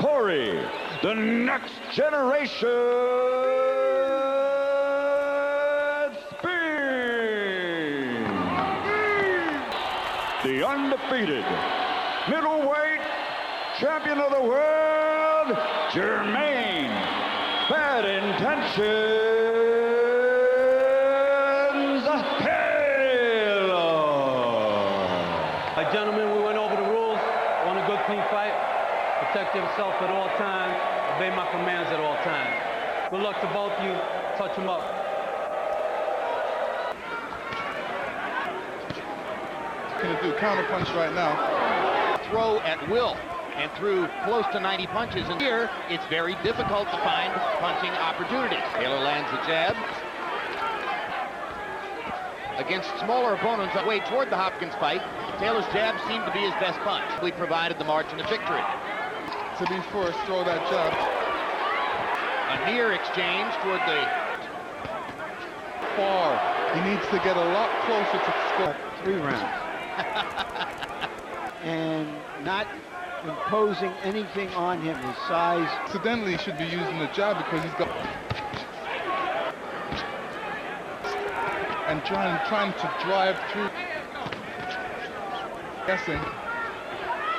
Cory, the next generation Spinks. The undefeated middleweight champion of the world, Jermain. Bad intentions, Caleb. Gentlemen, we went over the rules. Want a good, clean fight. Protect yourself at all times. Obey my commands at all times. Good luck to both of you. Touch them up. Gonna do counter punch right now. Throw at will and threw close to 90 punches. And here, it's very difficult to find punching opportunities. Taylor lands a jab. Against smaller opponents way toward the Hopkins fight, Taylor's jab seemed to be his best punch. He provided the margin of victory. To be forced, throw that jab. A near exchange toward the far. He needs to get a lot closer to score. 3 rounds. And not imposing anything on him, his size. Incidentally, he should be using the jab because he's got... and trying to drive through. Guessing.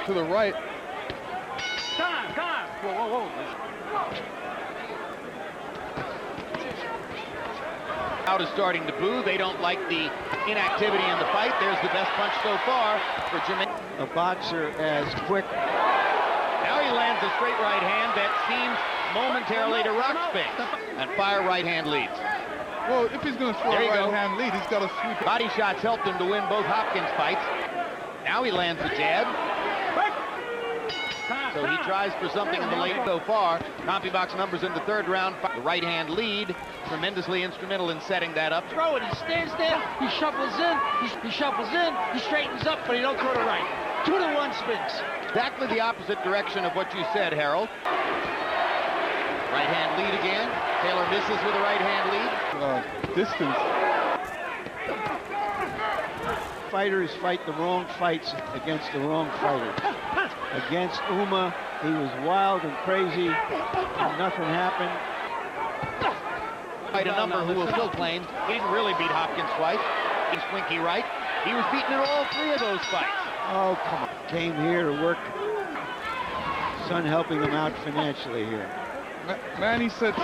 To the right. Time! Whoa. Crowd is starting to boo. They don't like the inactivity in the fight. There's the best punch so far for Jermain. A boxer as quick. Now he lands a straight right hand that seems momentarily to rock Spinks. And fire right hand leads. Well, if he's going to throw a right hand lead, he's got to sweep it. Body shots helped him to win both Hopkins fights. Now he lands a jab. So he tries for something in the late so far. CompuBox numbers in the 3rd round. The right hand lead, tremendously instrumental in setting that up. Throw it, he stands there, he shuffles in, he shuffles in, he straightens up, but he don't throw to right. 2-1 Spinks. Exactly the opposite direction of what you said, Harold. Right hand lead again. Taylor misses with a right hand lead. Distance. Fighters fight the wrong fights against the wrong fighters. Against Ouma, he was wild and crazy, and nothing happened. Quite a number who will still claim he didn't really beat Hopkins twice. He's Winky Wright. He was beaten in all 3 of those fights. Oh, come on. Came here to work. Son helping him out financially here. Manny said to...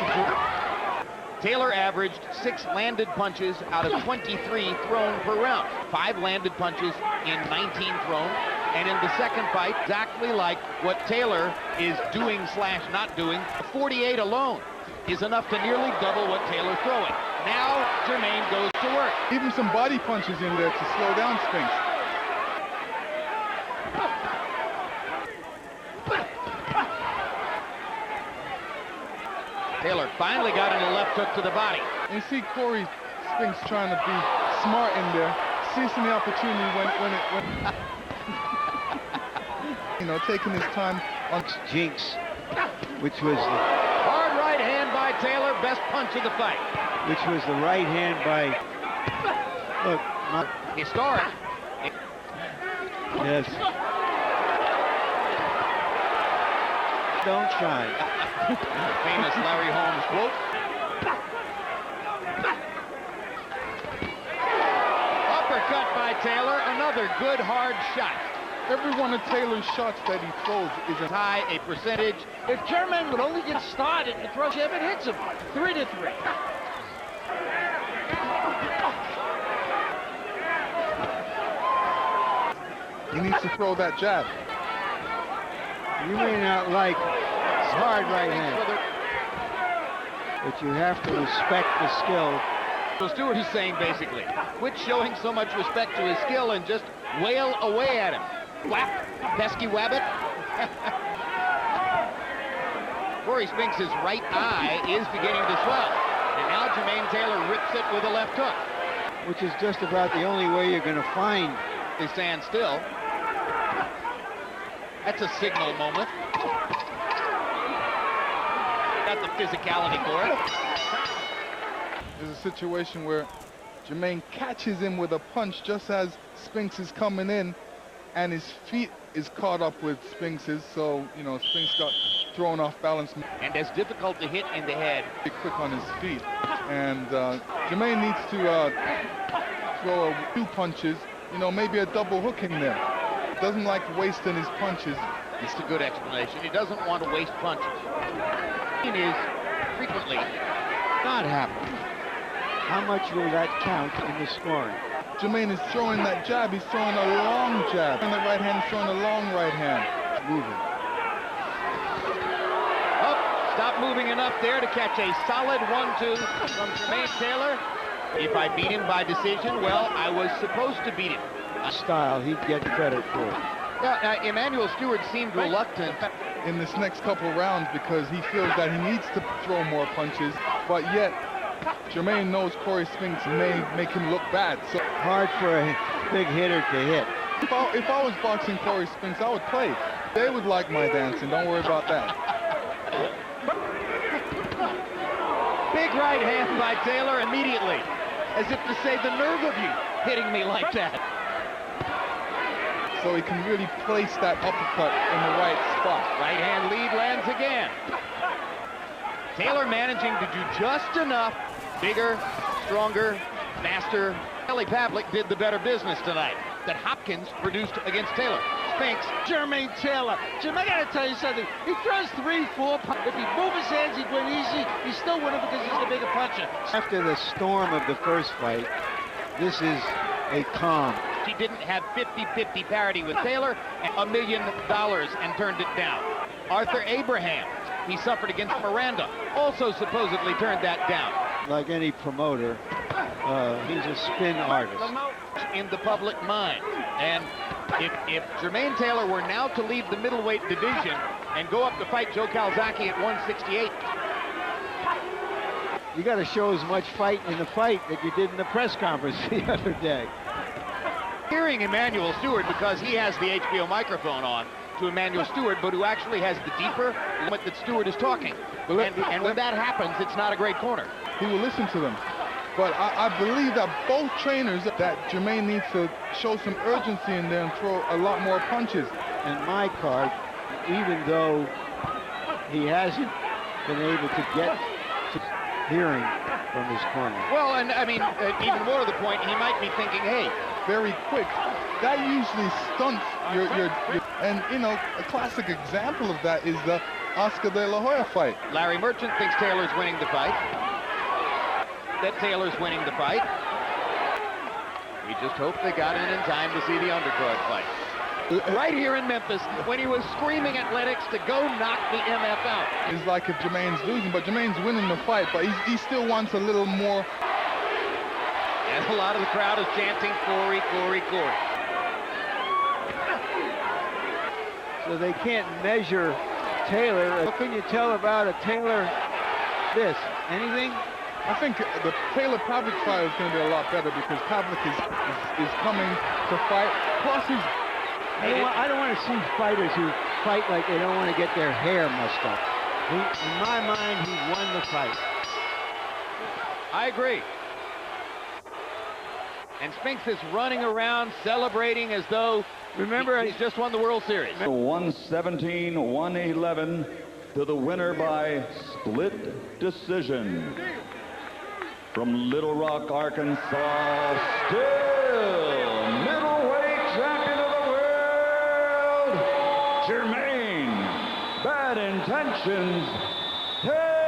Taylor averaged 6 landed punches out of 23 thrown per round. 5 landed punches in 19 thrown. And in the second fight, exactly like what Taylor is doing / not doing, 48 alone is enough to nearly double what Taylor's throwing. Now Jermain goes to work. Even some body punches in there to slow down Spinks. Taylor finally got in a left hook to the body. And you see Cory Spinks trying to be smart in there, seizing the opportunity when you know, taking his time on Jinx, which was the hard right hand by Taylor, best punch of the fight. Which was the right hand by, look, Historic. Yes. Don't try. Famous Larry Holmes quote. Uppercut by Taylor, another good hard shot. every one of Taylor's shots that he throws is a high a percentage. If Jermain would only get started and throw jab, it hits him. 3-3. He needs to throw that jab. You may not like hard right hand, but you have to respect the skill. So Stewart is saying basically, quit showing so much respect to his skill and just wail away at him. Whap, pesky wabbit. Cory Spinks' right eye is beginning to swell. And now Jermain Taylor rips it with a left hook. Which is just about the only way you're going to find. They stand still. That's a signal moment. Got the physicality for it. There's a situation where Jermain catches him with a punch just as Spinks is coming in, and his feet is caught up with Spinks's, so, you know, Spinks got thrown off balance. And as difficult to hit in the head. Quick on his feet. And Jermain needs to throw a few punches, you know, maybe a double hook in there. Doesn't like wasting his punches. It's a good explanation. He doesn't want to waste punches. It is frequently not happening. How much will that count in the scoring? Jermain is throwing that jab. He's throwing a long jab. And the right hand is throwing a long right hand. Moving. Up. Stop moving enough there to catch a solid 1-2 from Jermain Taylor. If I beat him by decision, well, I was supposed to beat him. Style, he'd get credit for it. Yeah, Emmanuel Stewart seemed reluctant in this next couple rounds because he feels that he needs to throw more punches, but yet Jermain knows Cory Spinks may make him look bad. So hard for a big hitter to hit. If I was boxing Cory Spinks, I would play. They would like my dancing. Don't worry about that. Big right hand by Taylor immediately, as if to say, the nerve of you hitting me like that. So he can really place that uppercut in the right spot. Right hand lead lands again. Taylor managing to do just enough. Bigger, stronger, faster. Pavlik did the better business tonight that Hopkins produced against Taylor. Spinks. Jermain Taylor. Jim, I gotta tell you something. He throws 3-4 punches. If he moves his hands, he'd win easy. He's still winning because he's the bigger puncher. After the storm of the first fight, this is a calm. He didn't have 50-50 parity with Taylor and $1 million and turned it down. Arthur Abraham, he suffered against Miranda, also supposedly turned that down. Like any promoter, he's a spin artist. In the public mind. And if Jermain Taylor were now to leave the middleweight division and go up to fight Joe Calzaghe at 168. You got to show as much fight in the fight that you did in the press conference the other day. Hearing Emmanuel Stewart, because he has the HBO microphone on to Emmanuel Stewart, but who actually has the deeper limit that Stewart is talking. And when that happens, it's not a great corner. He will listen to them. But I believe that both trainers, that Jermain needs to show some urgency in there and throw a lot more punches. And my card, even though he hasn't been able to get to hearing from his corner. Well, and I mean, even more to the point, he might be thinking, hey, very quick. That usually stunts your and you know, a classic example of that is the Oscar de la Hoya fight. Larry Merchant thinks Taylor's winning the fight. That Taylor's winning the fight. We just hope they got in time to see the undercard fight. Right here in Memphis, when he was screaming at Lennox to go knock the MF out. It's like if Jermain's losing, but Jermain's winning the fight, but he still wants a little more. And a lot of the crowd is chanting, Cory, Cory, Cory. So they can't measure Taylor. What can you tell about a Taylor this? Anything? I think the Taylor-Pavlik fight is going to be a lot better because Pavlik is coming to fight. Plus, he's... I don't want to see fighters who fight like they don't want to get their hair mussed up. In my mind, he won the fight. I agree. And Spinks is running around celebrating as though, remember, he's just won the World Series. 117-111 to the winner by split decision. From Little Rock, Arkansas, still middleweight champion of the world, Jermain Bad Intentions Taylor.